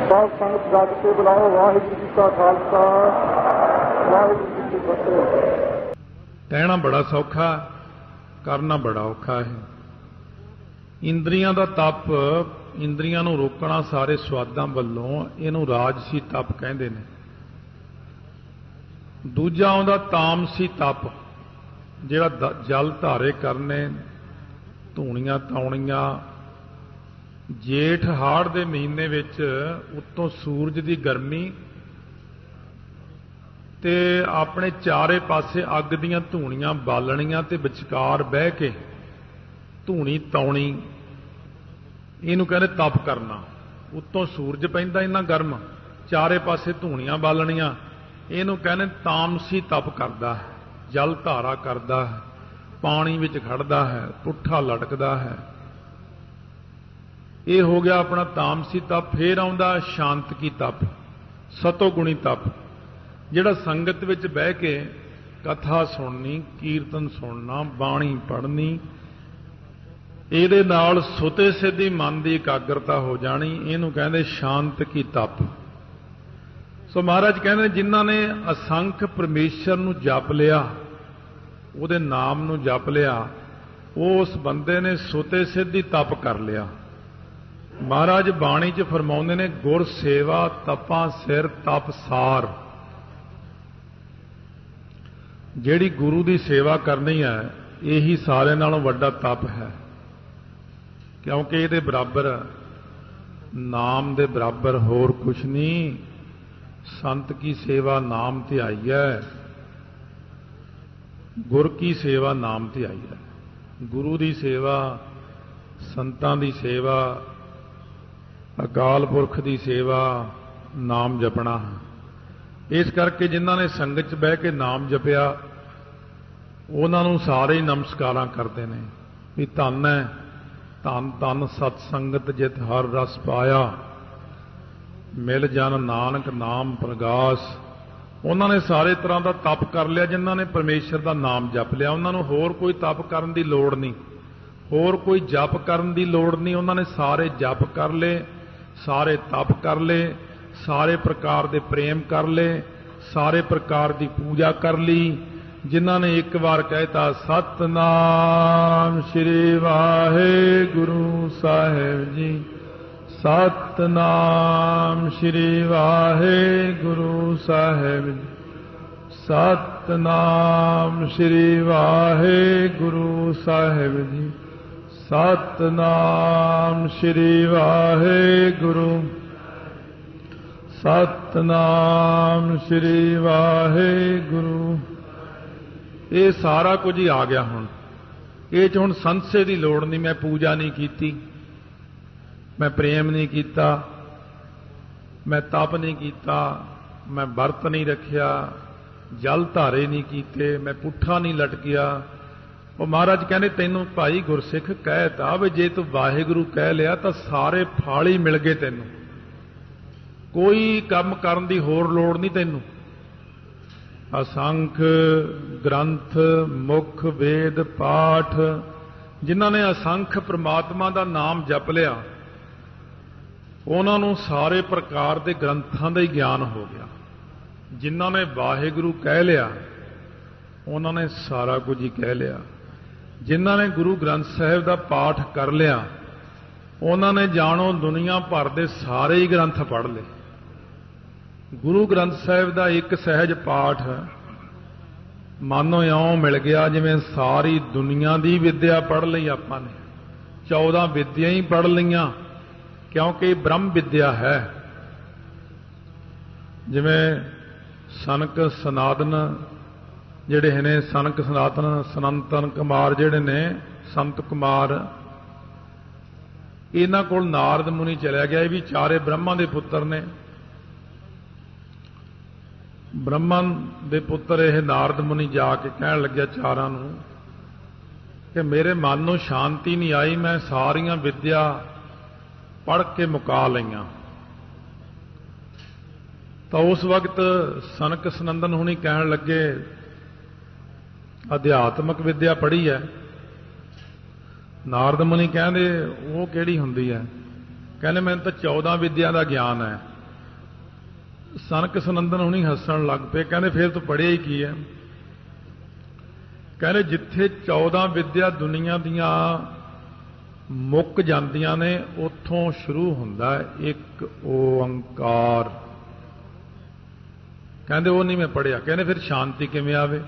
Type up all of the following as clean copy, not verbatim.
साध संगत जग के बुलाओ। वाहिगुरू जी का खालसा वाहिगुरू जी की फतेह। कहना बड़ा सौखा, करना बड़ा औखा है। इंद्रियां दा तप, इंद्रियां नूं रोकना सारे स्वादां वल्लों, इहनूं राजसी तप कहंदे ने। दूजा आउंदा तामसी तप, जिहड़ा जल धारे करने, धूणियां ताउणियां। जेठ हाड़ दे महीने विच उत्तों सूरज की गर्मी ते अपने चारे पासे अग दीयां धूणियां बालणियां ते विचकार बह के धूणी ताउणी, इहनूं कहंदे तप करना। उत्तों सूरज पैंदा इन्ना गर्म, चारे पासे धूणियां बालणियां, इहनूं कहंदे तामसी तप करदा है। जल धारा करदा है, पानी विच खड़दा है, पुट्ठा लटकदा है। ये हो गया अपना तामसी तप। फिर आउंदा शांत की तप, सतोगुणी तप, जिहड़ा संगत विच बह के कथा सुननी, कीर्तन सुनना, बाणी पढ़नी, ਇਹਦੇ ਨਾਲ ਸੁਤੇ ਸਿੱਧੀ ਮਨ ਦੀ ਇਕਾਗਰਤਾ ਹੋ ਜਾਣੀ, ਇਹਨੂੰ ਕਹਿੰਦੇ ਸ਼ਾਂਤ ਕੀ ਤਪ। ਸੋ ਮਹਾਰਾਜ ਕਹਿੰਦੇ ਜਿਨ੍ਹਾਂ ਨੇ ਅਸੰਖ ਪਰਮੇਸ਼ਰ ਨੂੰ ਜਪ ਲਿਆ, ਉਹਦੇ ਨਾਮ ਨੂੰ ਜਪ ਲਿਆ, ਉਸ ਬੰਦੇ ਨੇ ਸੁਤੇ ਸਿੱਧੀ ਤਪ ਕਰ ਲਿਆ। ਮਹਾਰਾਜ ਬਾਣੀ 'ਚ ਫਰਮਾਉਂਦੇ ਨੇ, ਗੁਰ ਸੇਵਾ ਤਪਾਂ ਸਿਰ ਤਪ ਸਾਰ। ਜਿਹੜੀ ਗੁਰੂ ਦੀ ਸੇਵਾ ਕਰਨੀ ਹੈ, ਇਹੀ ਸਾਰਿਆਂ ਨਾਲੋਂ ਵੱਡਾ ਤਪ ਹੈ। क्योंकि ये बराबर नाम दे बराबर होर कुछ नहीं। संत की सेवा नाम ध्याई है, गुर की सेवा नाम ध्याई है। गुरु की सेवा, संतां की सेवा, अकाल पुरख की सेवा, नाम जपना है। इस करके जिन्हां ने संगत च बह के नाम जपिया, उन्हां नूं सारे ही नमस्कारां करते हैं भी धन है, धन धन सतसंगत जित हर रस पाया, मिल जन नानक नाम प्रगास। उन्होंने सारे तरह का तप कर लिया। जिन्होंने परमेश्वर का नाम जप लिया, उन्होंने होर कोई तप करन दी लोड़ नहीं, होर कोई जप करन दी लोड़ नहीं। उन्होंने सारे जप कर ले, सारे तप कर ले, सारे प्रकार दे प्रेम कर ले, सारे प्रकार की पूजा कर ली। जिन्हों ने एक बार कहता सतनाम श्री वाहेगुरु साहेब जी, सतनाम श्री वाहेगुरु साहेब जी, सतनाम श्री वाहेगुरु साहेब जी, सतनाम श्री वाहेगुरु, सतनाम श्री वाहेगुरु। ये सारा कुछ ही आ गया। हुण हुण संसे की लोड़ नहीं। मैं पूजा नहीं की, मैं प्रेम नहीं किया, मैं तप नहीं किया, मैं वर्त नहीं रखिया, जल धारे नहीं कीते, मैं पुट्ठा नहीं लटकिया। वो महाराज कहने तैनूं भाई गुरसिख कहता भी जे तू वाहिगुरू कह लिया तो सारे फाल ही मिल गए, तैनूं कोई काम करन दी होर लोड़ नहीं। तैनूं असंख ग्रंथ मुख वेद पाठ, जिन्हां ने असंख परमात्मा का नाम जप लिया, उन्हां नूं सारे प्रकार के ग्रंथां का ही ज्ञान हो गया। जिन्हां ने वाहिगुरू कह लिया, उन्हां ने सारा कुछ ही कह लिया। जिन्हां ने गुरु ग्रंथ साहिब का पाठ कर लिया, उन्हां ने जानो दुनिया भर के सारे ही ग्रंथ पढ़ ले। गुरु ग्रंथ साहिब का एक सहज पाठ मानो इउं मिल गया जिवें सारी दुनिया की विद्या पढ़ ली। आपां ने 14 विद्या ही पढ़ लियां, क्योंकि ब्रह्म विद्या है। जिवें सनक सनातन जिहड़े ने, सनक सनातन सनातन कुमार जिहड़े ने, संत कुमार, इन्हां कोल नारद मुनि चलिया गया। ये भी चारे ब्रह्मा दे पुत्र ने। ब्रह्मन दे पुत्र यह नारद मुनि जाके कहन लग्या चारां नूं कि मेरे मन नूं शांति नहीं आई, मैं सारियां विद्या पढ़ के मुका लईआं। तो उस वक्त सनक सनंदन हुणी कहन लगे अध्यात्मक विद्या पढ़ी है। नारद मुनि कहंदे वो किहड़ी हुंदी है? कहने मैनूं तां 14 विद्या का ज्ञान है। ਸਨਕ ਸਨੰਦਨ ਹੁਣੀ ਹੱਸਣ ਲੱਗ ਪਏ। ਕਹਿੰਦੇ ਫਿਰ ਤੂੰ ਪੜ੍ਹਿਆ ਹੀ ਕੀ ਹੈ? ਕਹਿੰਦੇ ਜਿੱਥੇ 14 ਵਿਦਿਆ ਦੁਨੀਆ ਦੀਆਂ ਮੁੱਕ ਜਾਂਦੀਆਂ ਨੇ ਉੱਥੋਂ ਸ਼ੁਰੂ ਹੁੰਦਾ ਇੱਕ ਓੰਕਾਰ। ਕਹਿੰਦੇ ਉਹ ਨਹੀਂ ਮੈਂ ਪੜ੍ਹਿਆ। ਕਹਿੰਦੇ ਫਿਰ ਸ਼ਾਂਤੀ ਕਿਵੇਂ ਆਵੇ?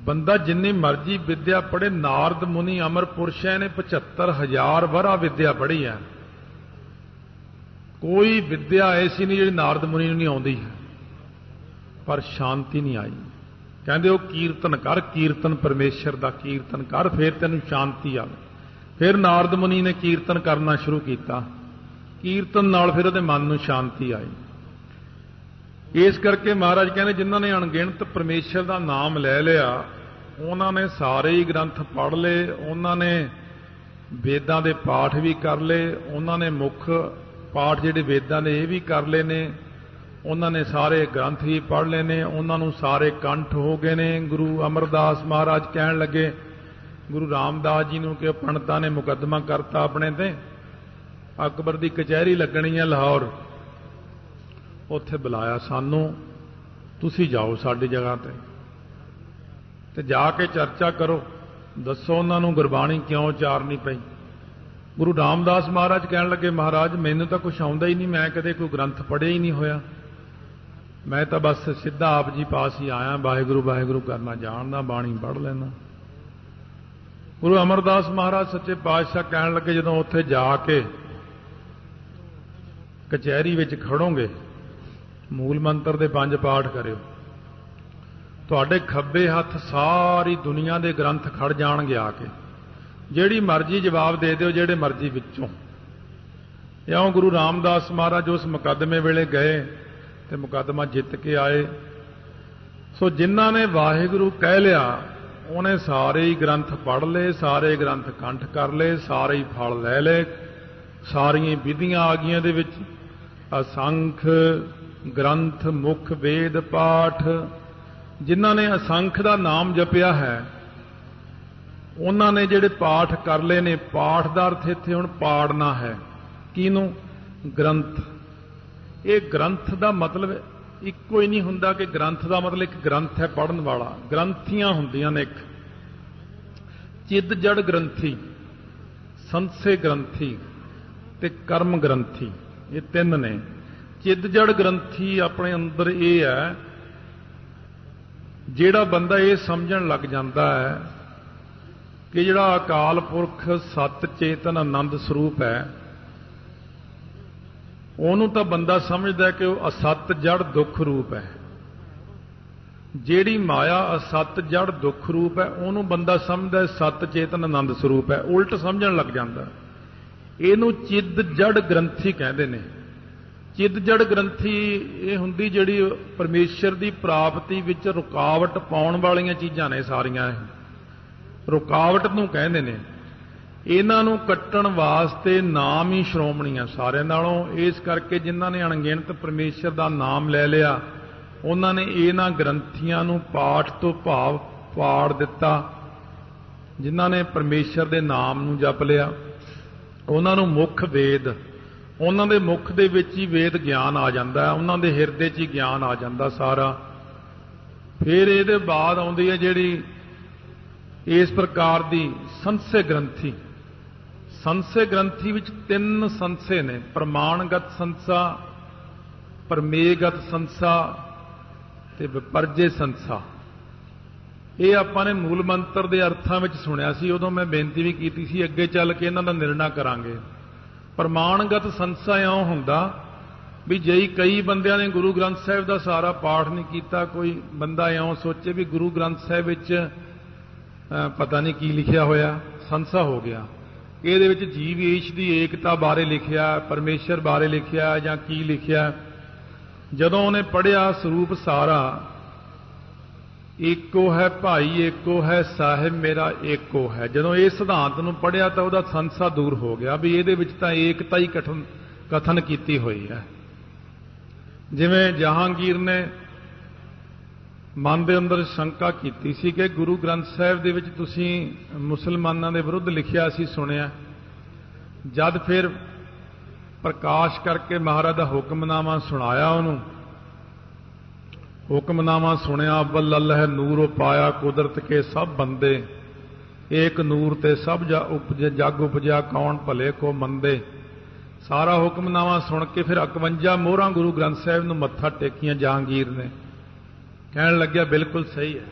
ਬੰਦਾ ਜਿੰਨੀ ਮਰਜ਼ੀ ਵਿਦਿਆ ਪੜ੍ਹੇ, ਨਾਰਦ ਮੁਨੀ ਅਮਰ ਪੁਰਸ਼ ਨੇ 75,000 ਵਰਾ ਵਿਦਿਆ ਪੜ੍ਹੀ ਹੈ, ਕੋਈ ਵਿਦਿਆ ਐਸੀ ਨਹੀਂ ਜਿਹੜੀ ਨਾਰਦ ਮੁਨੀ ਨੂੰ ਨਹੀਂ ਆਉਂਦੀ ਹੈ, ਪਰ ਸ਼ਾਂਤੀ ਨਹੀਂ ਆਈ। ਕਹਿੰਦੇ ਉਹ ਕੀਰਤਨ ਕਰ, ਕੀਰਤਨ ਪਰਮੇਸ਼ਰ ਦਾ ਕੀਰਤਨ ਕਰ, ਫਿਰ ਤੈਨੂੰ ਸ਼ਾਂਤੀ ਆਵੇ। ਫਿਰ ਨਾਰਦ ਮੁਨੀ ਨੇ ਕੀਰਤਨ ਕਰਨਾ ਸ਼ੁਰੂ ਕੀਤਾ, ਕੀਰਤਨ ਨਾਲ ਫਿਰ ਉਹਦੇ ਮਨ ਨੂੰ ਸ਼ਾਂਤੀ ਆਈ। ਇਸ ਕਰਕੇ ਮਹਾਰਾਜ ਕਹਿੰਦੇ ਜਿਨ੍ਹਾਂ ਨੇ ਅਣਗਿਣਤ ਪਰਮੇਸ਼ਰ ਦਾ ਨਾਮ ਲੈ ਲਿਆ, ਉਹਨਾਂ ਨੇ ਸਾਰੇ ਹੀ ਗ੍ਰੰਥ ਪੜ੍ਹ ਲਏ, ਉਹਨਾਂ ਨੇ ਵੇਦਾਂ ਦੇ ਪਾਠ ਵੀ ਕਰ ਲਏ, ਉਹਨਾਂ ਨੇ ਮੁੱਖ ਪਾਠ ਜਿਹੜੇ ਵੇਦਾਂ ਦੇ ਇਹ ਵੀ ਕਰ ਲਏ ਨੇ, ਉਹਨਾਂ ਨੇ ਸਾਰੇ ਗ੍ਰੰਥ ਵੀ ਪੜ੍ਹ ਲਏ ਨੇ, ਉਹਨਾਂ ਨੂੰ ਸਾਰੇ ਕੰਠ ਹੋ ਗਏ ਨੇ। ਗੁਰੂ ਅਮਰਦਾਸ ਮਹਾਰਾਜ ਕਹਿਣ ਲੱਗੇ ਗੁਰੂ ਰਾਮਦਾਸ ਜੀ ਨੂੰ ਕਿ ਪੰਡਤਾਂ ਨੇ ਮੁਕੱਦਮਾ ਕਰਤਾ ਆਪਣੇ ਤੇ, ਅਕਬਰ ਦੀ ਕਚਹਿਰੀ ਲੱਗਣੀ ਹੈ ਲਾਹੌਰ, ਉੱਥੇ ਬੁਲਾਇਆ ਸਾਨੂੰ, ਤੁਸੀਂ ਜਾਓ ਸਾਡੀ ਜਗ੍ਹਾ ਤੇ ਜਾ ਕੇ ਚਰਚਾ ਕਰੋ, ਦੱਸੋ ਉਹਨਾਂ ਨੂੰ ਗੁਰਬਾਣੀ ਕਿਉਂ ਉਚਾਰਨੀ ਪਈ। ਗੁਰੂ ਰਾਮਦਾਸ ਮਹਾਰਾਜ ਕਹਿਣ ਲੱਗੇ ਮਹਾਰਾਜ ਮੈਨੂੰ ਤਾਂ ਕੁਛ ਆਉਂਦਾ ਹੀ ਨਹੀਂ, ਮੈਂ ਕਦੇ ਕੋਈ ਗ੍ਰੰਥ ਪੜ੍ਹਿਆ ਹੀ ਨਹੀਂ ਹੋਇਆ, ਮੈਂ ਤਾਂ ਬਸ ਸਿੱਧਾ ਆਪ ਜੀ ਪਾਸ ਹੀ ਆਇਆ, ਵਾਹਿਗੁਰੂ ਵਾਹਿਗੁਰੂ ਕਰਨਾ ਜਾਣਦਾ, ਬਾਣੀ ਪੜ੍ਹ ਲੈਣਾ। ਗੁਰੂ ਅਮਰਦਾਸ ਮਹਾਰਾਜ ਸੱਚੇ ਪਾਤਸ਼ਾਹ ਕਹਿਣ ਲੱਗੇ ਜਦੋਂ ਉੱਥੇ ਜਾ ਕੇ ਕਚਹਿਰੀ ਵਿੱਚ ਖੜੋਗੇ, ਮੂਲ ਮੰਤਰ ਦੇ 5 ਪਾਠ ਕਰਿਓ, ਤੁਹਾਡੇ ਖੱਬੇ ਹੱਥ ਸਾਰੀ ਦੁਨੀਆ ਦੇ ਗ੍ਰੰਥ ਖੜ ਜਾਣਗੇ ਆ ਕੇ, ਜਿਹੜੀ ਮਰਜ਼ੀ ਜਵਾਬ ਦੇ ਦਿਓ, ਜਿਹੜੇ ਮਰਜ਼ੀ ਵਿੱਚੋਂ। ਇਉਂ ਗੁਰੂ ਰਾਮਦਾਸ ਮਹਾਰਾਜ ਉਸ ਮੁਕੱਦਮੇ ਵੇਲੇ ਗਏ ਤੇ ਮੁਕੱਦਮਾ ਜਿੱਤ ਕੇ ਆਏ। ਸੋ ਜਿਨ੍ਹਾਂ ਨੇ ਵਾਹਿਗੁਰੂ ਕਹਿ ਲਿਆ ਉਹਨੇ ਸਾਰੇ ਹੀ ਗ੍ਰੰਥ ਪੜ੍ਹ ਲਏ, ਸਾਰੇ ਗ੍ਰੰਥ ਕੰਠ ਕਰ ਲਏ, ਸਾਰੇ ਹੀ ਫਲ ਲੈ ਲਏ, ਸਾਰੀਆਂ ਵਿਧੀਆਂ ਆ ਗਈਆਂ ਦੇ ਵਿੱਚ, ਅਸੰਖ ਗ੍ਰੰਥ ਮੁੱਖ ਵੇਦ ਪਾਠ। ਜਿਨ੍ਹਾਂ ਨੇ ਅਸੰਖ ਦਾ ਨਾਮ ਜਪਿਆ ਹੈ ਉਹਨਾਂ ਨੇ ਜਿਹੜੇ ਪਾਠ ਕਰ ਲਏ ਨੇ, ਪਾਠ ਦਾ ਅਰਥ ਇੱਥੇ ਹੁਣ ਪਾੜਨਾ ਹੈ, ਕਿਹਨੂੰ? ਗ੍ਰੰਥ। ਇਹ ਗ੍ਰੰਥ ਦਾ ਮਤਲਬ ਇੱਕੋ ਹੀ ਨਹੀਂ ਹੁੰਦਾ ਕਿ ਗ੍ਰੰਥ ਦਾ ਮਤਲਬ ਇੱਕ ਗ੍ਰੰਥ ਹੈ ਪੜ੍ਹਨ ਵਾਲਾ, ਗ੍ਰੰਥੀਆਂ ਹੁੰਦੀਆਂ ਨੇ, ਇੱਕ ਚਿੱਦ ਜੜ ਗ੍ਰੰਥੀ, ਸੰਸੇ ਗ੍ਰੰਥੀ ਤੇ ਕਰਮ ਗ੍ਰੰਥੀ, ਇਹ 3 ਨੇ। ਚਿੱਦ ਜੜ ਗ੍ਰੰਥੀ ਆਪਣੇ ਅੰਦਰ ਇਹ ਹੈ ਜਿਹੜਾ ਬੰਦਾ ਇਹ ਸਮਝਣ ਲੱਗ ਜਾਂਦਾ ਹੈ ਕਿ ਜਿਹੜਾ ਅਕਾਲ ਪੁਰਖ ਸਤ ਚੇਤਨ ਆਨੰਦ ਸਰੂਪ ਹੈ, ਉਹਨੂੰ ਤਾਂ ਬੰਦਾ ਸਮਝਦਾ ਕਿ ਉਹ ਅਸਤ ਜੜ ਦੁੱਖ ਰੂਪ ਹੈ। ਜਿਹੜੀ ਮਾਇਆ ਅਸਤ ਜੜ ਦੁੱਖ ਰੂਪ ਹੈ ਉਹਨੂੰ ਬੰਦਾ ਸਮਝਦਾ ਸਤ ਚੇਤਨ ਆਨੰਦ ਸਰੂਪ ਹੈ, ਉਲਟ ਸਮਝਣ ਲੱਗ ਜਾਂਦਾ। ਇਹਨੂੰ ਚਿੱਦ ਜੜ ਗ੍ਰੰਥੀ ਕਹਿੰਦੇ ਨੇ। ਚਿੱਦ ਜੜ ਗ੍ਰੰਥੀ ਇਹ ਹੁੰਦੀ ਜਿਹੜੀ ਪਰਮੇਸ਼ਰ ਦੀ ਪ੍ਰਾਪਤੀ ਵਿੱਚ ਰੁਕਾਵਟ ਪਾਉਣ ਵਾਲੀਆਂ ਚੀਜ਼ਾਂ ਨੇ, ਸਾਰੀਆਂ ਇਹ ਰੁਕਾਵਟ ਨੂੰ ਕਹਿੰਦੇ ਨੇ। ਇਹਨਾਂ ਨੂੰ ਕੱਟਣ ਵਾਸਤੇ ਨਾਮ ਹੀ ਸ਼੍ਰੋਮਣੀ ਆ ਸਾਰਿਆਂ ਨਾਲੋਂ। ਇਸ ਕਰਕੇ ਜਿਨ੍ਹਾਂ ਨੇ ਅਣਗਿਣਤ ਪਰਮੇਸ਼ਰ ਦਾ ਨਾਮ ਲੈ ਲਿਆ ਉਹਨਾਂ ਨੇ ਇਹਨਾਂ ਗ੍ਰੰਥੀਆਂ ਨੂੰ ਪਾਠ ਤੋਂ ਭਾਵ ਪਾੜ ਦਿੱਤਾ। ਜਿਨ੍ਹਾਂ ਨੇ ਪਰਮੇਸ਼ਰ ਦੇ ਨਾਮ ਨੂੰ ਜਪ ਲਿਆ ਉਹਨਾਂ ਨੂੰ ਮੁੱਖ ਵੇਦ, ਉਹਨਾਂ ਦੇ ਮੁੱਖ ਦੇ ਵਿੱਚ ਹੀ ਵੇਦ ਗਿਆਨ ਆ ਜਾਂਦਾ, ਉਹਨਾਂ ਦੇ ਹਿਰਦੇ 'ਚ ਹੀ ਗਿਆਨ ਆ ਜਾਂਦਾ ਸਾਰਾ। ਫਿਰ ਇਹਦੇ ਬਾਅਦ ਆਉਂਦੀ ਹੈ ਜਿਹੜੀ ਇਸ ਪ੍ਰਕਾਰ ਦੀ ਸੰਸੇ ਗ੍ਰੰਥੀ। ਸੰਸੇ ਗ੍ਰੰਥੀ ਵਿੱਚ 3 ਸੰਸੇ ਨੇ, ਪ੍ਰਮਾਣਗਤ ਸੰਸਾ, ਪਰਮੇਗਤ ਸੰਸਾ ਤੇ ਵਿਪਰਜੇ ਸੰਸਾ। ਇਹ ਆਪਾਂ ਨੇ ਮੂਲ ਮੰਤਰ ਦੇ ਅਰਥਾਂ ਵਿੱਚ ਸੁਣਿਆ ਸੀ, ਉਦੋਂ ਮੈਂ ਬੇਨਤੀ ਵੀ ਕੀਤੀ ਸੀ ਅੱਗੇ ਚੱਲ ਕੇ ਇਹਨਾਂ ਦਾ ਨਿਰਣਾ ਕਰਾਂਗੇ। ਪ੍ਰਮਾਣਗਤ ਸੰਸਾ ਇਉਂ ਹੁੰਦਾ ਵੀ ਜੇ ਕਈ ਬੰਦਿਆਂ ਨੇ ਗੁਰੂ ਗ੍ਰੰਥ ਸਾਹਿਬ ਦਾ ਸਾਰਾ ਪਾਠ ਨਹੀਂ ਕੀਤਾ, ਕੋਈ ਬੰਦਾ ਇਉਂ ਸੋਚੇ ਵੀ ਗੁਰੂ ਗ੍ਰੰਥ ਸਾਹਿਬ ਵਿੱਚ ਪਤਾ ਨਹੀਂ ਕੀ ਲਿਖਿਆ ਹੋਇਆ, ਸੰਸਾ ਹੋ ਗਿਆ। ਇਹਦੇ ਵਿੱਚ ਜੀਵ ਈਸ਼ ਦੀ ਏਕਤਾ ਬਾਰੇ ਲਿਖਿਆ, ਪਰਮੇਸ਼ਰ ਬਾਰੇ ਲਿਖਿਆ ਜਾਂ ਕੀ ਲਿਖਿਆ। ਜਦੋਂ ਉਹਨੇ ਪੜ੍ਹਿਆ ਸਰੂਪ ਸਾਰਾ ਏਕੋ ਹੈ ਭਾਈ, ਏਕੋ ਹੈ ਸਾਹਿਬ ਮੇਰਾ, ਏਕੋ ਹੈ। ਜਦੋਂ ਇਹ ਸਿਧਾਂਤ ਨੂੰ ਪੜ੍ਹਿਆ ਤਾਂ ਉਹਦਾ ਸੰਸਾ ਦੂਰ ਹੋ ਗਿਆ ਵੀ ਇਹਦੇ ਵਿੱਚ ਤਾਂ ਏਕਤਾ ਹੀ ਕਥਨ ਕੀਤੀ ਹੋਈ ਹੈ। ਜਿਵੇਂ ਜਹਾਂਗੀਰ ਨੇ ਮਨ ਦੇ ਅੰਦਰ ਸ਼ੰਕਾ ਕੀਤੀ ਸੀ ਕਿ ਗੁਰੂ ਗ੍ਰੰਥ ਸਾਹਿਬ ਦੇ ਵਿੱਚ ਤੁਸੀਂ ਮੁਸਲਮਾਨਾਂ ਦੇ ਵਿਰੁੱਧ ਲਿਖਿਆ ਸੀ ਸੁਣਿਆ, ਜਦ ਫਿਰ ਪ੍ਰਕਾਸ਼ ਕਰਕੇ ਮਹਾਰਾਜ ਦਾ ਹੁਕਮਨਾਮਾ ਸੁਣਾਇਆ ਉਹਨੂੰ हुक्मनामा सुनिया अव्वल अल्लाह नूर पाया कुदरत के सब बंदे, एक नूर ते सब जग उपजा कौन भले को मंदे। सारा हुक्मनामा सुन के फिर 51 मोहरां गुरु ग्रंथ साहिब नूं मत्था टेकियां जहांगीर ने। कहण लग्या बिल्कुल सही है।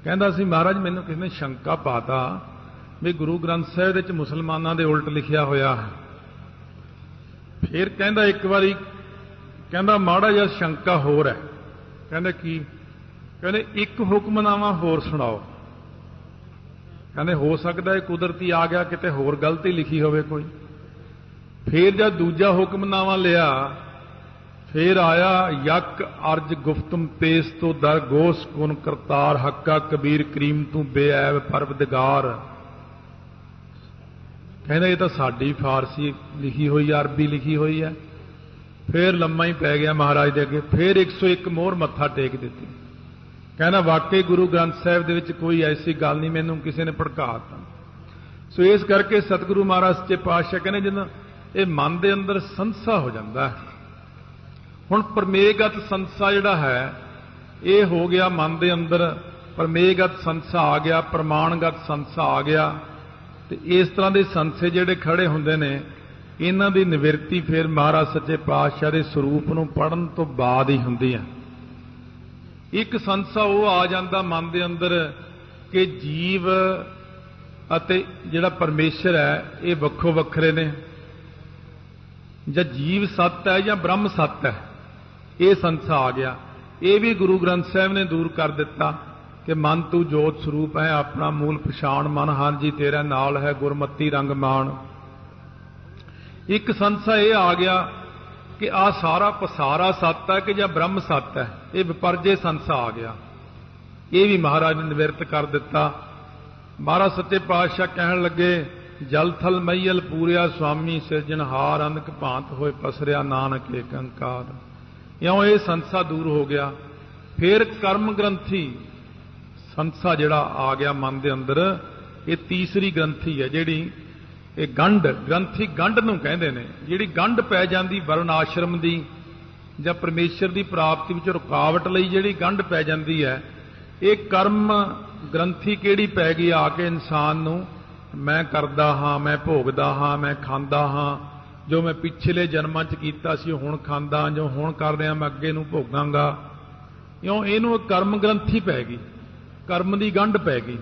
कहंदा सी महाराज मैनूं किसी ने शंका पाता भी गुरु ग्रंथ साहिब दे मुसलमानां दे उल्ट लिखिया होया है। फिर कहंदा एक बारी कहंदा माड़ा जिहा शंका होर है। कहंदे की? कहंदे एक हुक्मनामा होर सुणाओ। कहंदे हो सकदा है कुदरती आ गया किते होर गलती लिखी होवे कोई। फिर जब दूजा हुक्मनामा लिया फिर आया यक अर्ज गुफ्तम पेश तो दर गोस कुन करतार हक्का कबीर करीम तू बेऐब परवदगार। कहंदे ये तो साडी फारसी लिखी हुई अरबी लिखी हुई है। फिर लम्मा ही पै गया महाराज दे अगे। फिर 101 मोहर मत्था टेक दी। कहना वाकई गुरु ग्रंथ साहिब दे विच कोई ऐसी गल नहीं मैनूं किसी ने भड़काता। सो इस करके सतगुरु महाराज सच्चे पातशाह कहने जिन्ना ये मन के अंदर संसा हो जाता है। हुण परमेयगत संसा जिहड़ा है ये हो गया मन के अंदर, परमेयगत संसा आ गया, प्रमाणगत संसा आ गया। तो इस तरह के संसे जिहड़े खड़े हुंदे ने इन्हां दी निवृत्ति फिर महाराज सच्चे पातशाह दे स्वरूप नूं पढ़न तो बाद ही हुंदी है। एक संसा वो आ जाता मन के अंदर कि जीव अते जिहड़ा परमेश्वर है ये वक्खो वखरे ने, ਜਾਂ जीव सत्य है या ब्रह्म सत्य है। ये संसा आ गया। ये भी गुरु ग्रंथ साहिब ने दूर कर दिता कि मन तू जोत स्वरूप है अपना मूल पछाण मन हां जी तेरा नाल है गुरमती रंग मान। एक संसा ये आ गया कि आ सारा पसारा सत्य है कि या ब्रह्म सत्य है। ये विपर्जय संसा आ गया। ये भी महाराज ने निवृत्त कर दिता। महाराज सच्चे पातशाह कहण लगे जल थल मैयल पूरिया स्वामी सिरजनहार अनक भांत होए पसरिया नानक एक अंकार। इउं ये संसा दूर हो गया। फिर कर्म ग्रंथी संसा जिहड़ा आ गया मन के अंदर, ये तीसरी ग्रंथी है जिहड़ी ये गंढ ग्रंथी गंढ नूं कहंदे ने। जिहड़ी गंढ पै जांदी वर्ण आश्रम दी जां परमेश्वर की प्राप्ति विच रुकावट लई जिहड़ी गंढ पै जांदी है, ये कर्म ग्रंथी किहड़ी पै गई आके इंसान नूं मैं करदा हाँ, मैं भोगदा हाँ, मैं खांदा हाँ, जो मैं पिछले जन्मां च कीता सी हुण खांदा, जो हुण कर रहा मैं अगे नूं भोगांगा। इउं इहनूं कर्म ग्रंथी पै गई, कर्म दी गंढ पै गई।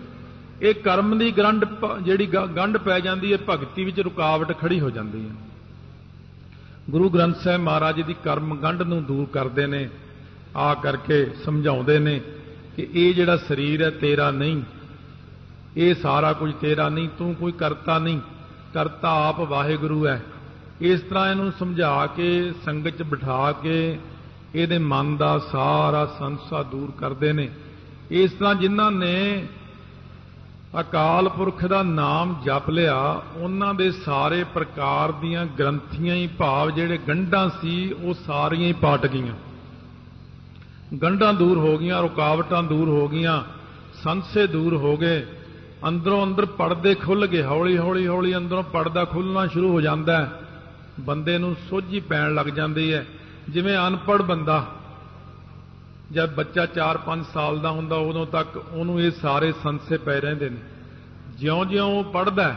ये कर्म दी गंढ जिहड़ी गंढ पै जांदी है भगती विच रुकावट खड़ी हो जांदी है। गुरु ग्रंथ साहिब महाराज जी दी कर्म गंढ नूं दूर करदे ने, आ करके समझाउंदे ने कि ये जिहड़ा शरीर है तेरा नहीं, ये सारा कुछ तेरा नहीं, तू कोई करता नहीं, करता आप वाहिगुरु है। इस तरह इनू समझा के संगत च बिठा के ये मन का सारा संसा दूर करते हैं। इस तरह जिन्हां ने अकाल पुरख का नाम जप लिया उन्हां दे सारे प्रकार दीयां ग्रंथियां ही भाव जिहड़े गंढां सी वो सारियां ही पाट गईयां। गंढां दूर हो गईयां, रुकावटां दूर हो गईयां, संसे दूर हो गए। अंदरों अंदर पड़दे खुल गए। हौली हौली हौली अंदरों पड़दा खुलना शुरू हो जाता है। बंदे नूं सोझी पैण लग जाती है। जिवें अनपढ़ बंदा जब बच्चा 4-5 साल का हुंदा उदों तक उहनूं ये सारे संसे पै रहिंदे ने। ज्यों ज्यों वो पढ़दा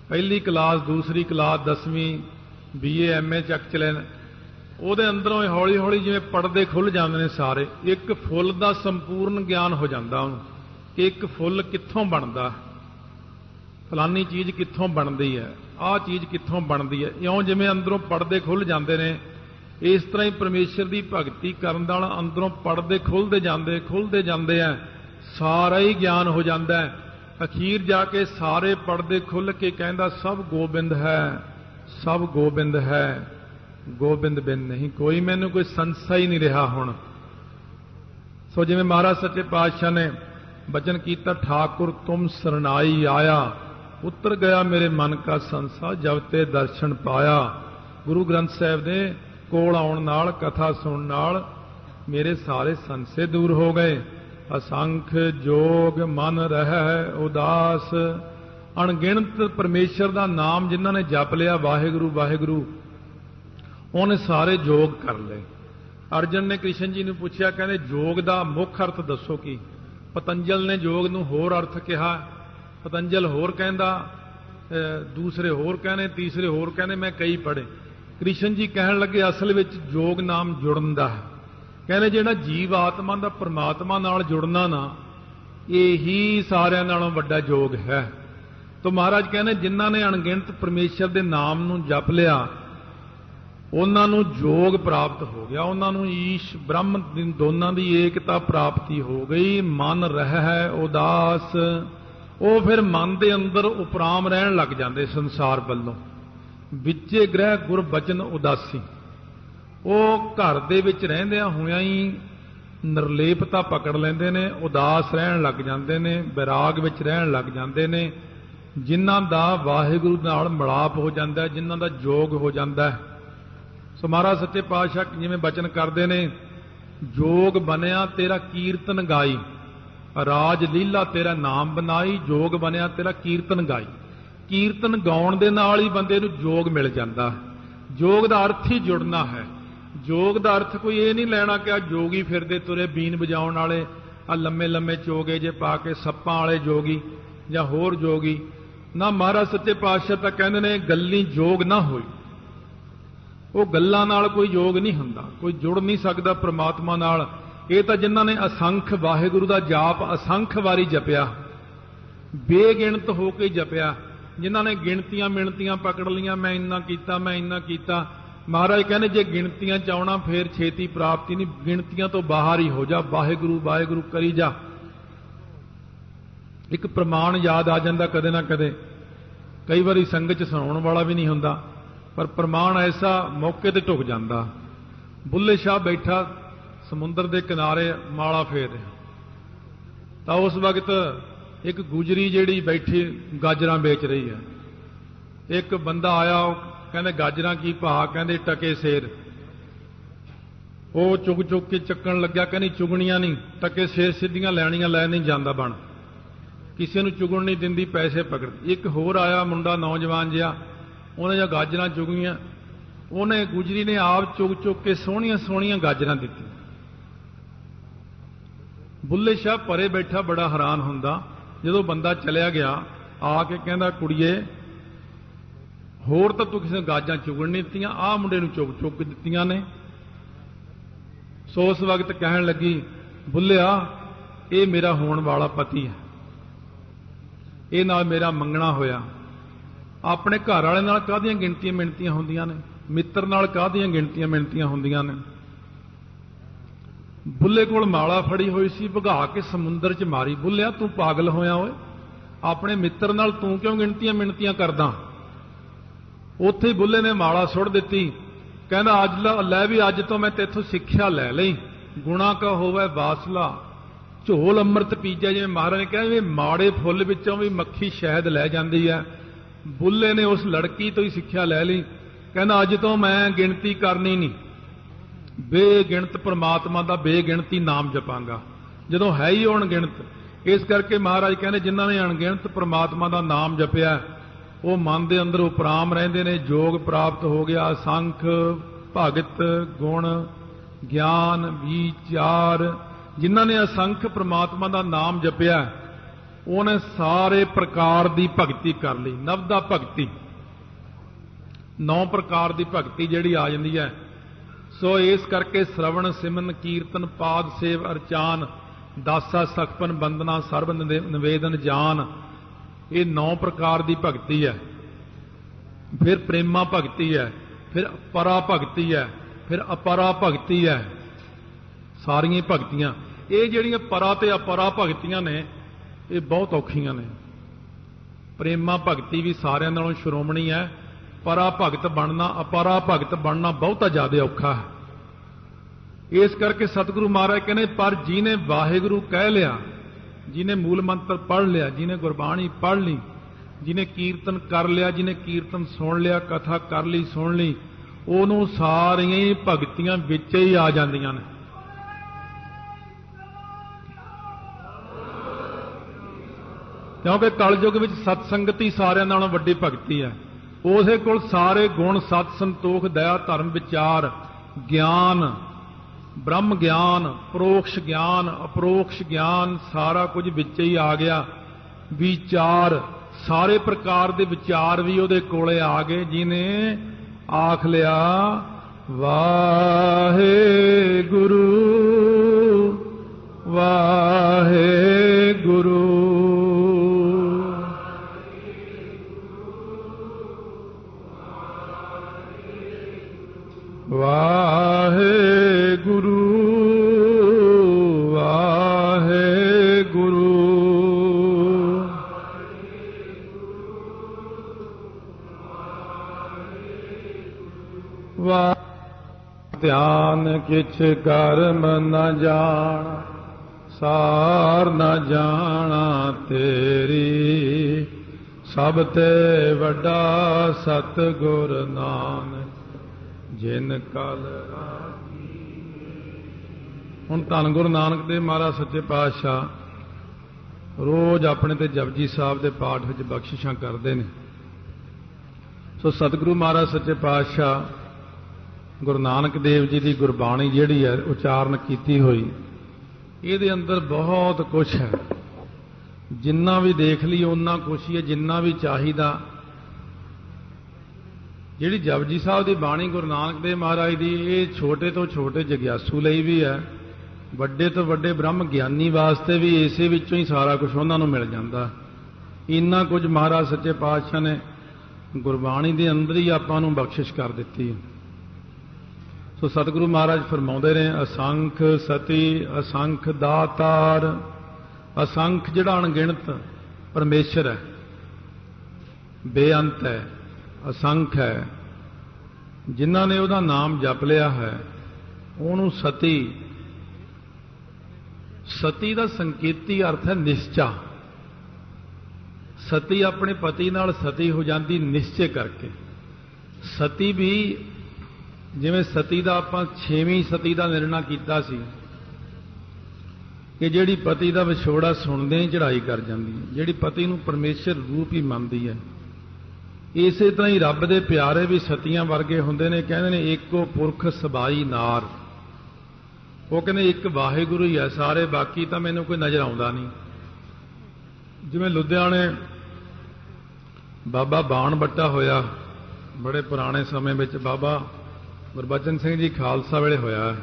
पहली क्लास, दूसरी क्लास, 10वीं, BA MA चक चले ਉਹਦੇ अंदरों हौली हौली जिवें पड़दे खुल जाते हैं सारे। एक फुल का संपूर्ण ज्ञान हो जाता उन्होंने कि एक फुल कित्थों बनता, फलानी चीज़ कित्थों बनती है, आह चीज़ कित्थों बनती है। इउं जिवें अंदरों पड़दे खुल जाते हैं इस तरह ही परमेश्वर की भगती करन नाल अंदरों पड़दे खुलते जाते हैं, सारा ही ज्ञान हो जाता है। अखीर जाके सारे पड़दे खुल के कहता सब गोबिंद है, सब गोबिंद है, गोबिंद बिन नहीं कोई, मैनू कोई संसा ही नहीं रहा हुण। सो जिवें महाराज सच्चे पातशाह ने बचन कीता ठाकुर तुम सरनाई आया, उतर गया मेरे मन का संसा जब ते दर्शन पाया। गुरु ग्रंथ साहिब ने कोल आउण नाल कथा सुनन नाल मेरे सारे संसे दूर हो गए। असंख जोग मन रहै उदास, अणगिणत परमेश्वर का नाम जिन्हां ने जप लिया वाहिगुरू वाहिगुरू उन्हें सारे जोग कर ले। अर्जन ने कृष्ण जी ने पूछा, कहते जोग का मुख अर्थ दसो की। पतंजल ने जोग नूं होर अर्थ कहा, पतंजल होर कहंदा, दूसरे होर कहने, तीसरे होर कहने, मैं कई पढ़े। कृष्ण जी कहन लगे असल विच जोग नाम जुड़न दा है। कहने जिहड़ा जीव आत्मा दा परमात्मा नाल जुड़ना ना, यही सारिਆਂ नालों वड्डा जोग है। तो महाराज कहने जिन्हां ने अणगिणत परमेश्वर दे नाम नूं जप लिया, उन्हां नूं जोग प्राप्त हो गया, उन्हां नूं ईश ब्रह्म दोनां दी एकता प्राप्ति हो गई। मन रह है उदास, वो फिर मन दे अंदर उपराम रहन लग जाते संसार वालों। विचे ग्रह गुर बचन उदासी, वो घर दे विच रहिंदियां होइआं ही निर्लेपता पकड़ लेंदे ने, उदास रहन लग जाते ने, बैराग विच रहन लग जाते ने। जिन्हां दा वाहिगुरू नाल मिलाप हो जाता है, जिन्हां दा जोग हो जाता है। सो महाराज सच्चे पातशाह जिवें बचन करते ने, जोग बनया तेरा कीर्तन गाई, राज लीला तेरा नाम बनाई, जोग बनया तेरा कीर्तन गाई। कीर्तन गाउण दे नाल ही बंदे नूं जोग मिल जाता है। जोग दा अर्थ ही जुड़ना है। जोग दा अर्थ कोई ये नहीं लेना कि आ जोगी फिरदे तुरे बीन बजाउण वाले, आ लम्मे लम्मे चोगे जे पा के सप्पां वाले जोगी जां होर जोगी ना। महाराज सच्चे पातशाह तां कहंदे ने गल्ली जोग ना होई, वो गल्लां नाल कोई योग नहीं हुंदा, कोई जुड़ नहीं सकदा परमात्मा नाल। ये तां जिन्हां ने असंख वाहिगुरू दा जाप असंख वारी जपिया, बेगिणत हो के जपिया, जिन्हां ने गिणतियां मिणतियां पकड़ लियां, मैं इन्ना कीता, मैं इन्ना कीता। महाराज कहने जे गिणतियां चाहना फिर छेती प्राप्ति नहीं, गिणतियां तो बाहर ही हो जा, वाहिगुरू वाहिगुरू करी जा। एक प्रमाण याद आ जाता कदे ना कदे, कई बारी संगत च सुनाउण वाला भी नहीं हुंदा, पर प्रमाण ऐसा मौके ते ढुक जाता। बुल्ले शाह बैठा समुंदर के किनारे माला फेर रहा, तो उस वक्त एक गुजरी जिहड़ी बैठी गाजरां बेच रही है। एक बंदा आया, कहंदे गाजरां की भाव, कहंदे टके सेर। वो चुग चुग के चक्कण लग्या, कहनी चुगणियां नहीं, टके सेर सीधियां लैणियां लै नहीं जांदा बन, किसी नूं चुगण नहीं दिंदी, पैसे पकड़। एक होर आया मुंडा नौजवान जिहा, उन्हें जो गाजरां चुगियां, उन्हें गुजरी ने आप चुग चुग के सोहणियां सोहणियां गाजरां दित्ती। बुल्ले शाह परे बैठा बड़ा हैरान हुंदा, जदों बंदा चलिया गया आके कहंदा कुड़िए होर तां तूं किसी गाजरां चुगण नहीं दित्तियां, आ मुंडे नूं चुग चुग के दित्तियां ने। सो उस वक्त कहण लगी, बुल्लिया ये मेरा होण वाला पति है, ये नाल मेरा मंगना होया। अपने घर वाले नाल काहदियां गिणतियां मिणतियां हुंदियां ने, मित्र नाल काहदियां गिणतियां मिणतियां हुंदियां ने। बुल्ले कोल माला फड़ी हुई सी, भगा के समुंदर च मारी। बुल्लिया तू पागल होया ओए, अपने मित्र नाल तू क्यों गिणतियां मिणतियां करदा। उत्थे ही बुल्ले ने माला सुट दित्ती, कहंदा अज लै भी अज तो मैं तेथों सिक्ख्या लै लई, गुणा का होवे वासला झोल अमृत पीजा। जिवें महाराज ने कहा भी माड़े फुੱਲ विचों भी मक्खी शहद लै जांदी है, बुल्ले ने उस लड़की तो ही सिक्ख्या लै ली। कहना अज तो मैं गिणती करनी नहीं, बेगिणत परमात्मा का बेगिणती नाम जपांगा, जदों है ही अणगिणत। इस करके महाराज कहने जिन्हां ने अणगिणत परमात्मा का नाम जपिया, वो मन के अंदर उपराम रहिंदे ने, जोग प्राप्त हो गया। संख भगत गुण ज्ञान विचार, जिन्हां ने असंख परमात्मा का नाम जपिया, उन्हें सारे प्रकार की भगती कर ली। नवदा भगती 9 प्रकार की भगती जिहड़ी आ जाती है। सो इस करके श्रवण सिमन कीर्तन पाद सेव अर्चान दासा सखपन बंदना सर्व निवेदन जान, ये 9 प्रकार की भगती है। फिर प्रेमा भगती है, फिर परा भगती है, फिर अपरा भगती है। सारियां भगतियां ये जिहड़ियां परा ते अपरा भगतियां ने, ये बहुत औखियां ने। प्रेमा भगती भी सारियां नालों श्रोमणी है, परा भगत बनना अपरा भगत बनना बहुता ज्यादा औखा है। इस करके सतगुरु महाराज कहने पर जिन्हें वाहिगुरू कह लिया, जिन्हें मूल मंत्र पढ़ लिया, जिन्हें गुरबाणी पढ़ ली, जिन्हें कीर्तन कर लिया, जिन्हें कीर्तन सुन लिया, कथा कर ली सुन ली, उन्होंने सारियां ही भगतियां विच ही आ जांदियां ने। क्योंकि कलयुग विच सतसंगति सारियां नालों वड्डी भगती है। उसे कोल सारे गुण सत संतोख दया धर्म विचार ज्ञान ब्रह्म ज्ञान, परोक्ष ज्ञान, अपरोक्ष ज्ञान सारा कुछ विच ही आ गया। विचार सारे प्रकार के विचार भी उहदे कोले आ गए, जिन्हें आख लिया वाहे गुरु वाहे गुरु। वाहे गुरु वाहे गुरु। ध्यान किछ कर्म न जान, सार न जाना तेरी, सब ते वड्डा सतगुर नानक जिन कल। हुण धन गुरु नानक देव महाराज सच्चे पातशाह रोज़ अपने ते जपजी साहब के पाठ विच बख्शिशां करते हैं। सो सतगुरु महाराज सच्चे पातशाह गुरु नानक देव जी की गुरबाणी जिहड़ी है उचारण की हुई, ये अंदर बहुत कुछ है। जिन्ना भी देख ली उन्ना कुछ ही है, जिन्ना भी चाहिदा। जिहड़ी जपजी साहब की बाणी गुरु नानक देव महाराज की, ये छोटे तो छोटे जग्यासू लई भी है, वड्डे तो वड्डे ब्रह्म ज्ञानी वास्ते भी इसे विचों ही सारा कुछ उन्होंने मिल जाता। इन्ना कुछ महाराज सच्चे पातशाह ने गुरबाणी के अंदर ही आपां नूं बख्शिश कर दिती है। सो सतगुरु महाराज फरमाउंदे ने असंख सती असंख दातार। असंख जिहड़ा अणगिणत परमेश्वर है, बेअंत है, असंख है। जिन्हां ने उहदा नाम जप लिया है उहनूं सती। सती का संकेती अर्थ है निश्चा। सती अपने पति नाल सती हो जाती निश्चय करके। सती भी जिवें सती का आपां 6वीं सती का निर्णय किया सी कि जिहड़ी पति का विछोड़ा सुनदे ही चढ़ाई कर जाती है, जिहड़ी पति नूं परमेश्वर रूप ही मनदी है। इस तरह ही रब दे प्यारे भी सतियां वर्गे हुंदे ने। कहंदे ने एको पुरख सबाई नार। वो कहंदे एक वाहिगुरु ही है, सारे बाकी तो मैनूं कोई नज़र आउंदा नहीं। जिवें लुधियाणे बाबा बाण बट्टा होया, बड़े पुराने समय में बाबा गुरबचन सिंह जी खालसा वेले होया है।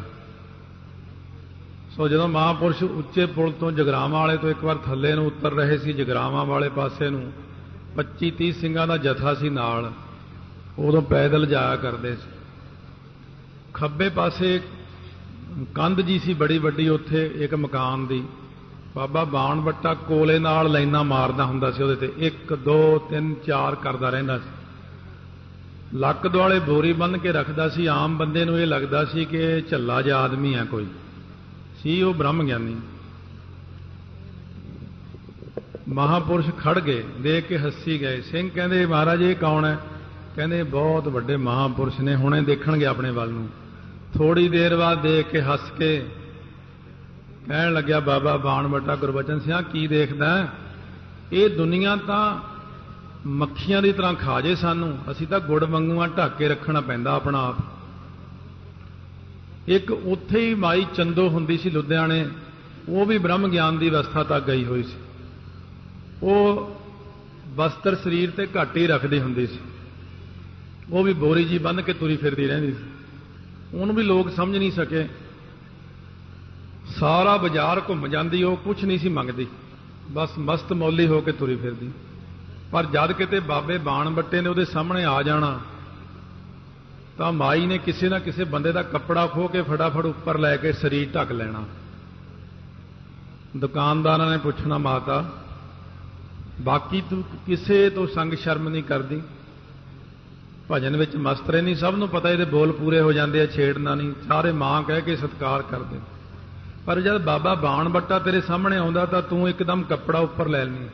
सो जदों महापुरुष उच्चे पुल तो जगरावां वाले तो एक बार थल्ले नूं उतर रहे सी, जगरावां वाले पासे नूं 25-30 ਸਿੰਘਾਂ ਦਾ जथा सी नाल, उदों पैदल जाया करते सी। खब्बे पासे कंध जी सी बड़ी वड्डी, उत्थे एक मकान दी बाबा बाण बट्टा कोले नाल लाइनां मारदा हुंदा सी, उहदे ते 1 2 3 4 करदा रहिंदा सी। लक दुआले बोरी बन के रखदा सी। आम बंदे नूं इह लगदा सी कि झल्ला जिहा आदमी है कोई सी, वो ब्रह्म ज्ञानी। महापुरुष खड़ गए, देख के हसी गए। सिंह कहंदे महाराज ये कौन है? कहंदे बहुत वड्डे महापुरुष ने, हुणे देखणगे अपने वल नूं। थोड़ी देर बाद देख के हस के कहण लग्या बाबा बाण बट्टा गुरबचन सिंह की देखदा है? ये दुनिया तां मक्खियां की तरह खा जे सानूं, असीं तां गुड़ वांगूआं ढक के रखना पैंदा अपना आप। एक उत्थे ही माई चंदो हुंदी सी लुधियाणे, वो भी ब्रह्म ज्ञान की अवस्था तक गई हुई सी। वो वस्त्र शरीर ते घट ही रखदी हुंदी सी, वो भी बोरी जी बन के तुरी फिरदी रहिंदी सी। उहनूं भी लोग समझ नहीं सके। सारा बाजार घुम जांदी, वो कुछ नहीं सी मंगदी, बस मस्त मौली होकर तुरी फिरदी। पर जद किते बाबे बाण बट्टे ने उहदे सामने आ जाना तो माई ने किसी ना किसी बंदे का कपड़ा खो के फटाफट उपर लैके शरीर ढक लेना। दुकानदार ने पूछना माता बाकी तू किसे तो संग शर्म नहीं करती? भजन विच मस्त रहनी, सब नूं पता ये बोल पूरे हो जाते हैं, छेड़ना नहीं, सारे मां कह के सत्कार करते। पर जब बाबा बाण बट्टा तेरे सामने आउंदा तां तू एकदम कपड़ा उपर लै लैनी।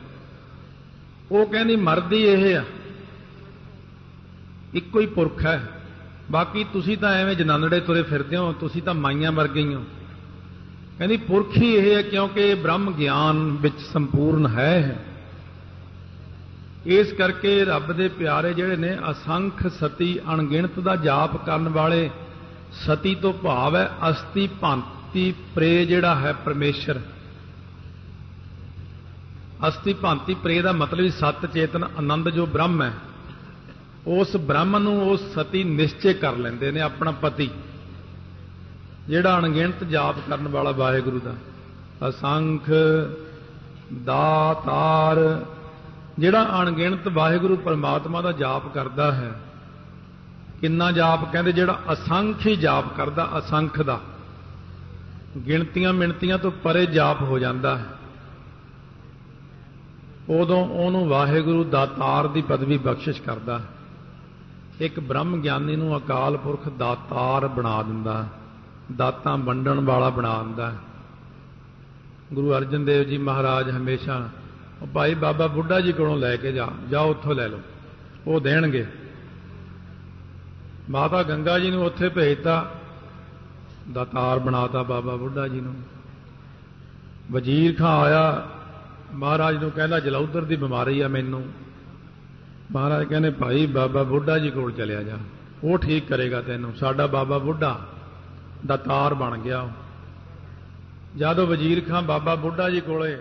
वो कहनी मरदी यह आ, इक्को ही पुरख है, बाकी तुसी तां एवें जनानड़े तुरे फिरदे हो, तुसी तां माइयां वर्गे ही हो। कहनी पुरख ही यह है क्योंकि ब्रह्म ज्ञान विच संपूर्ण है। इस करके रब दे प्यारे जिहड़े ने असंख सती अणगिणत दा जाप करन वाले ਸਤੀ ਤੋਂ ਭਾਵ ਹੈ ਅਸਤੀ ਭਾਂਤੀ ਪ੍ਰੇ ਜਿਹੜਾ ਹੈ ਪਰਮੇਸ਼ਰ। ਅਸਤੀ ਭਾਂਤੀ ਪ੍ਰੇ ਦਾ ਮਤਲਬ ਸਤ ਚੇਤਨ ਆਨੰਦ ਜੋ ਬ੍ਰਹਮ ਹੈ, ਉਸ ਬ੍ਰਹਮ ਨੂੰ ਉਹ ਸਤੀ ਨਿਸ਼ਚੈ ਕਰ ਲੈਂਦੇ ਨੇ ਆਪਣਾ ਪਤੀ, ਜਿਹੜਾ ਅਣਗਿਣਤ ਜਾਪ ਕਰਨ ਵਾਲਾ ਵਾਹਿਗੁਰੂ ਦਾ। ਅਸੰਖ ਦਾਤਾਰ, ਜਿਹੜਾ ਅਣਗਿਣਤ ਵਾਹਿਗੁਰੂ ਪਰਮਾਤਮਾ ਦਾ ਜਾਪ ਕਰਦਾ ਹੈ। ਕਿੰਨਾ ਜਾਪ? ਕਹਿੰਦੇ ਜਿਹੜਾ ਅਸੰਖ ਹੀ ਜਾਪ ਕਰਦਾ, ਅਸੰਖ ਦਾ, ਗਿਣਤੀਆਂ ਮਿਣਤੀਆਂ ਤੋਂ ਪਰੇ ਜਾਪ ਹੋ ਜਾਂਦਾ ਹੈ, ਉਦੋਂ ਉਹਨੂੰ ਵਾਹਿਗੁਰੂ ਦਾਤਾਰ ਦੀ ਪਦਵੀ ਬਖਸ਼ਿਸ਼ ਕਰਦਾ ਹੈ। ਇੱਕ ਬ੍ਰਹਮ ਗਿਆਨੀ ਨੂੰ ਅਕਾਲ ਪੁਰਖ ਦਾਤਾਰ ਬਣਾ ਦਿੰਦਾ, ਦਾਤਾਂ ਵੰਡਣ ਵਾਲਾ ਬਣਾ ਦਿੰਦਾ। ਗੁਰੂ ਅਰਜਨ ਦੇਵ ਜੀ ਮਹਾਰਾਜ ਹਮੇਸ਼ਾ ਉਹ ਭਾਈ ਬਾਬਾ ਬੁੱਢਾ ਜੀ ਕੋਲੋਂ ਲੈ ਕੇ ਜਾਓ ਉੱਥੋਂ ਲੈ ਲਓ, ਉਹ ਦੇਣਗੇ। ਮਾਤਾ ਗੰਗਾ ਜੀ ਨੂੰ ਉੱਥੇ ਭੇਜਤਾ, ਦਾਤਾਰ ਬਣਾਤਾ ਬਾਬਾ ਬੁੱਢਾ ਜੀ ਨੂੰ। ਵਜ਼ੀਰ ਖਾਂ ਆਇਆ, ਮਹਾਰਾਜ ਨੂੰ ਕਹਿੰਦਾ ਜਲੌਧਰ ਦੀ ਬਿਮਾਰੀ ਆ ਮੈਨੂੰ। ਮਹਾਰਾਜ ਕਹਿੰਦੇ ਭਾਈ ਬਾਬਾ ਬੁੱਢਾ ਜੀ ਕੋਲ ਚਲਿਆ ਜਾ, ਉਹ ਠੀਕ ਕਰੇਗਾ ਤੈਨੂੰ। ਸਾਡਾ ਬਾਬਾ ਬੁੱਢਾ ਦਾਤਾਰ ਬਣ ਗਿਆ। ਜਦੋਂ ਵਜ਼ੀਰ ਖਾਂ ਬਾਬਾ ਬੁੱਢਾ ਜੀ ਕੋਲੇ